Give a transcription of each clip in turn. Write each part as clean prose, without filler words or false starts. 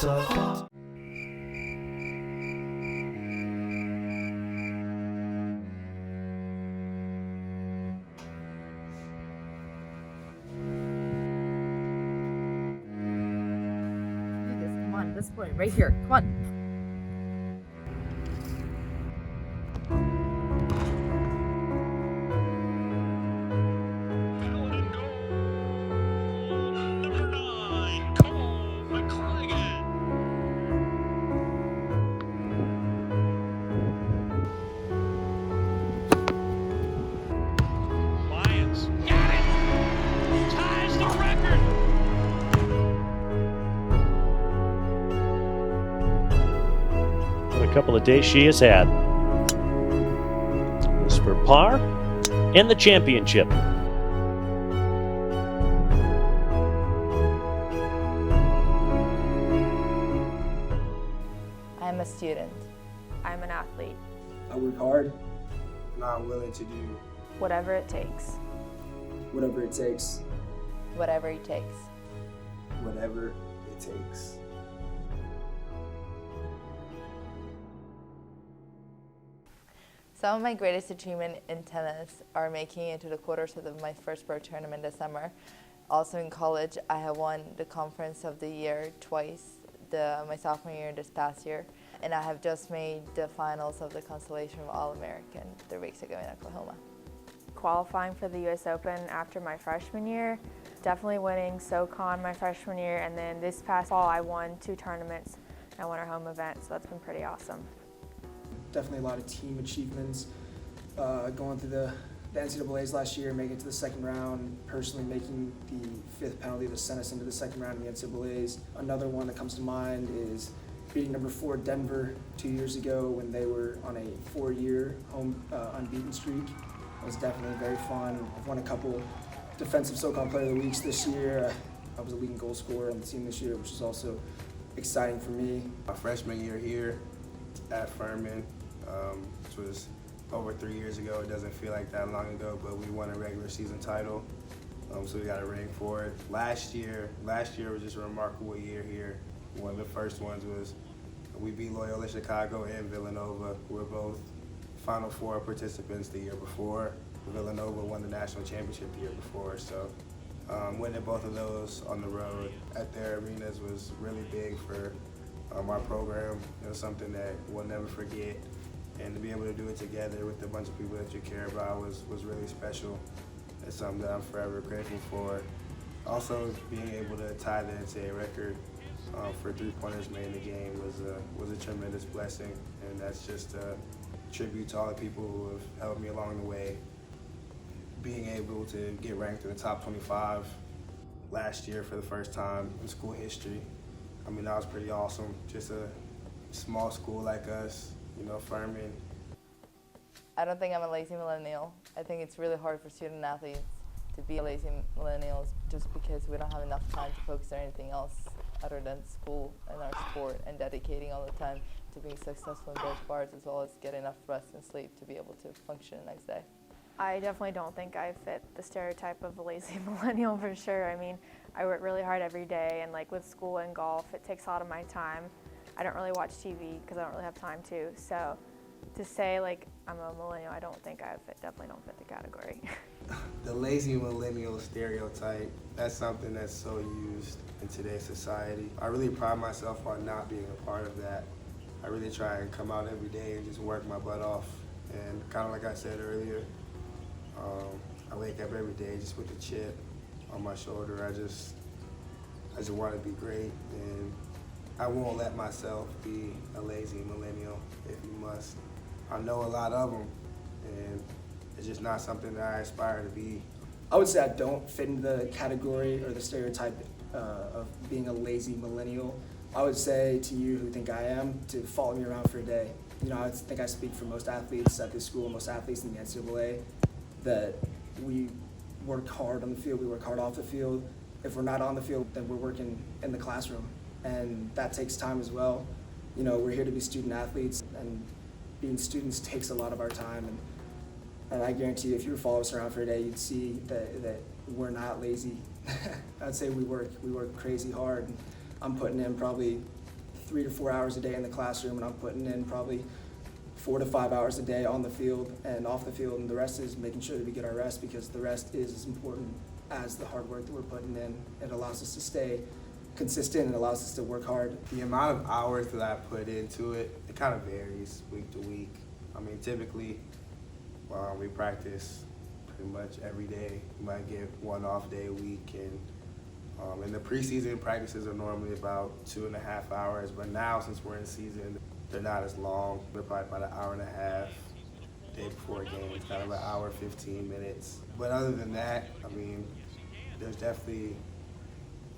talk. Do this. Come on, this way, right here. Come on. What a couple of days she has had. This for par and the championship. I'm a student. I'm an athlete. I work hard, and I'm willing to do Whatever it takes. whatever it takes, Whatever it takes. whatever it takes. Some of my greatest achievement in tennis are making it to the quarters of my first pro tournament this summer. Also in college, I have won the Conference of the Year twice, my sophomore year this past year, and I have just made the finals of the Constellation of All-American 3 weeks ago in Oklahoma. Qualifying for the US Open after my freshman year, definitely winning SoCon my freshman year, and then this past fall I won 2 tournaments and I won our home event, so that's been pretty awesome. Definitely a lot of team achievements. Going through the NCAAs last year, making it to the second round, personally making the 5th penalty that sent us into the second round of the NCAAs. Another one that comes to mind is beating number 4 Denver 2 years ago when they were on a 4-year home unbeaten streak. It was definitely very fun. I've won a couple Defensive SoCon Player of the Weeks this year. I was a leading goal scorer on the team this year, which is also exciting for me. My freshman year here at Furman, which was over 3 years ago. It doesn't feel like that long ago, but we won a regular season title, so we got a ring for it. Last year was just a remarkable year here. One of the first ones was we beat Loyola Chicago and Villanova. We're both Final Four participants the year before. Villanova won the national championship the year before, so winning both of those on the road at their arenas was really big for our program. It was something that we'll never forget, and to be able to do it together with a bunch of people that you care about was really special. It's something that I'm forever grateful for. Also, being able to tie the NCAA record for 3-pointers made in the game was a tremendous blessing, and that's just a tribute to all the people who have helped me along the way. Being able to get ranked in the top 25 last year for the first time in school history, I mean, that was pretty awesome. Just a small school like us, Furman. I don't think I'm a lazy millennial. I think it's really hard for student athletes to be lazy millennials just because we don't have enough time to focus on anything else other than school and our sport, and dedicating all the time to being successful in both parts, as well as get enough rest and sleep to be able to function the next day. I definitely don't think I fit the stereotype of a lazy millennial for sure. I mean, I work really hard every day, and like with school and golf, it takes a lot of my time. I don't really watch TV because I don't really have time to. So to say like I'm a millennial, I don't think I definitely don't fit the category. The lazy millennial stereotype, that's something that's so used in today's society. I really pride myself on not being a part of that. I really try and come out every day and just work my butt off. And kind of like I said earlier, I wake up every day just with a chip on my shoulder. I just want to be great, and I won't let myself be a lazy millennial if you must. I know a lot of them, and it's just not something that I aspire to be. I would say I don't fit into the category or the stereotype of being a lazy millennial. I would say to you who think I am to follow me around for a day. I think I speak for most athletes at this school, most athletes in the NCAA, that we work hard on the field, we work hard off the field. If we're not on the field, then we're working in the classroom, and that takes time as well. We're here to be student athletes, and being students takes a lot of our time, and I guarantee you if you were following us around for a day, you'd see that we're not lazy. I'd say we work crazy hard. I'm putting in probably 3 to 4 hours a day in the classroom, and I'm putting in probably 4 to 5 hours a day on the field and off the field, and the rest is making sure that we get our rest, because the rest is as important as the hard work that we're putting in. It allows us to stay consistent and allows us to work hard. The amount of hours that I put into it, it kind of varies week to week. I mean, typically, we practice pretty much every day. We might get one off day a week, and in the preseason, practices are normally about 2.5 hours, but now since we're in season, they're not as long. They're probably about an hour and a half. Day before a game, it's kind of an hour, 15 minutes. But other than that, I mean, there's definitely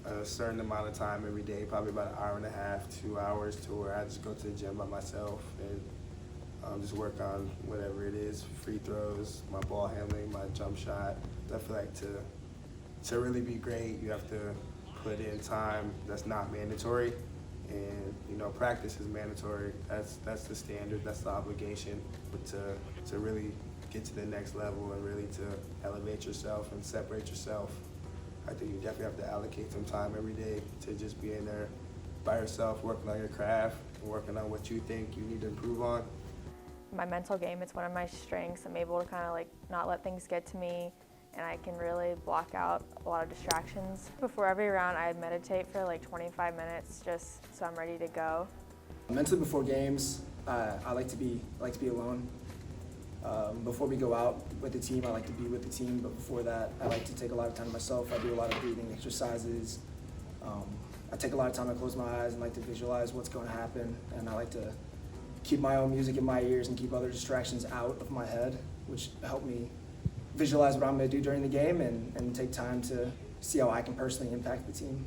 a certain amount of time every day, probably about an hour and a half, 2 hours, to where I just go to the gym by myself and just work on whatever it is, free throws, my ball handling, my jump shot. I feel like to really be great, you have to put in time that's not mandatory. And practice is mandatory. That's the standard. That's the obligation. But to really get to the next level and really to elevate yourself and separate yourself, I think you definitely have to allocate some time every day to just be in there by yourself, working on your craft and working on what you think you need to improve on. My mental game, it's one of my strengths. I'm able to kind of like not let things get to me, and I can really block out a lot of distractions. Before every round, I meditate for like 25 minutes just so I'm ready to go. Mentally before games, I like to be alone. Before we go out with the team, I like to be with the team, but before that, I like to take a lot of time to myself. I do a lot of breathing exercises. I take a lot of time to close my eyes and like to visualize what's going to happen, and I like to keep my own music in my ears and keep other distractions out of my head, which help me visualize what I'm going to do during the game and take time to see how I can personally impact the team.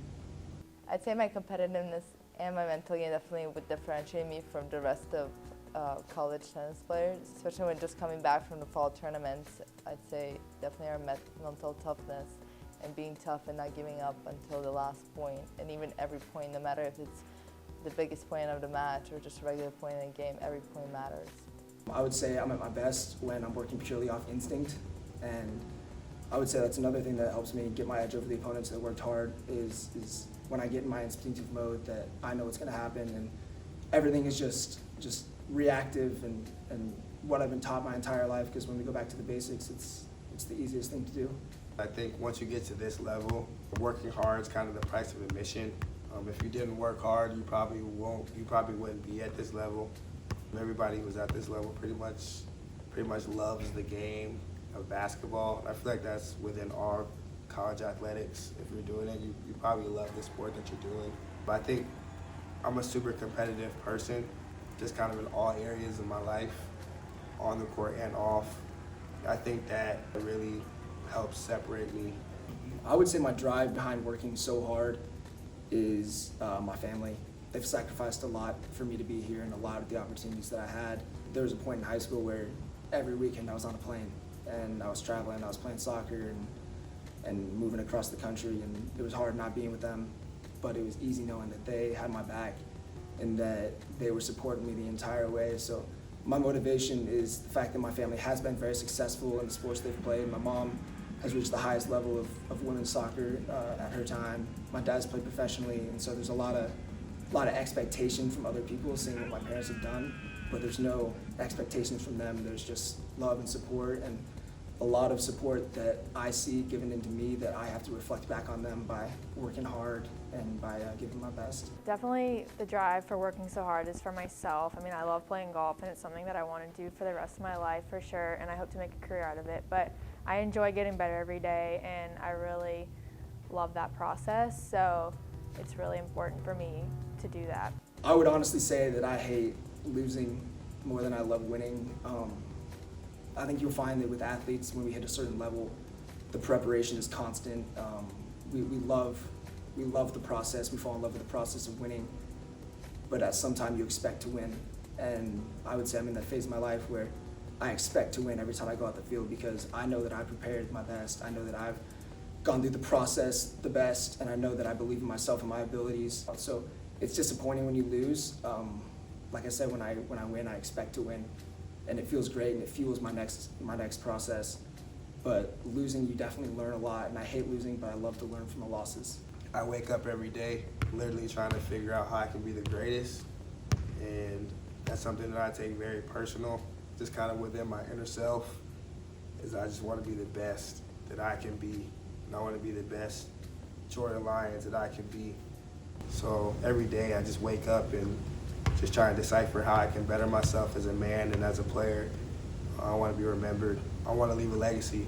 I'd say my competitiveness and my mental game definitely would differentiate me from the rest of college tennis players, especially when just coming back from the fall tournaments. I'd say definitely our mental toughness and being tough and not giving up until the last point, and even every point, no matter if it's the biggest point of the match or just a regular point in the game, every point matters. I would say I'm at my best when I'm working purely off instinct, and I would say that's another thing that helps me get my edge over the opponents that worked hard is when I get in my instinctive mode that I know what's going to happen, and everything is just reactive and what I've been taught my entire life, because when we go back to the basics, it's the easiest thing to do. I think once you get to this level, working hard is kind of the price of admission. If you didn't work hard, you probably wouldn't be at this level. Everybody who's at this level pretty much loves the game of basketball. I feel like that's within all college athletics. If you're doing it, you probably love the sport that you're doing. But I think I'm a super competitive person, just kind of in all areas of my life, on the court and off. I think that really helps separate me. I would say my drive behind working so hard is my family. They've sacrificed a lot for me to be here and a lot of the opportunities that I had. There was a point in high school where every weekend I was on a plane and I was traveling, I was playing soccer and moving across the country, and it was hard not being with them, but it was easy knowing that they had my back and that they were supporting me the entire way. So my motivation is the fact that my family has been very successful in the sports they've played. My mom has reached the highest level of women's soccer at her time. My dad's played professionally, and so there's a lot of expectation from other people seeing what my parents have done, but there's no expectations from them. There's just love and support, and a lot of support that I see given into me that I have to reflect back on them by working hard and by giving my best. Definitely the drive for working so hard is for myself. I mean, I love playing golf, and it's something that I want to do for the rest of my life for sure, and I hope to make a career out of it. But I enjoy getting better every day, and I really love that process, so it's really important for me to do that. I would honestly say that I hate losing more than I love winning. I think you'll find that with athletes, when we hit a certain level, the preparation is constant. We love the process. We fall in love with the process of winning, but at some time you expect to win. And I would say I'm in that phase of my life where I expect to win every time I go out the field, because I know that I prepared my best. I know that I've gone through the process the best, and I know that I believe in myself and my abilities. So it's disappointing when you lose. Like I said, when I win, I expect to win, and it feels great and it fuels my next process. But losing, you definitely learn a lot, and I hate losing, but I love to learn from the losses. I wake up every day literally trying to figure out how I can be the greatest, and that's something that I take very personal, just kind of within my inner self, is I just want to be the best that I can be, and I want to be the best Jordan Lyons that I can be. So every day I just wake up and just try and decipher how I can better myself as a man and as a player. I want to be remembered. I want to leave a legacy.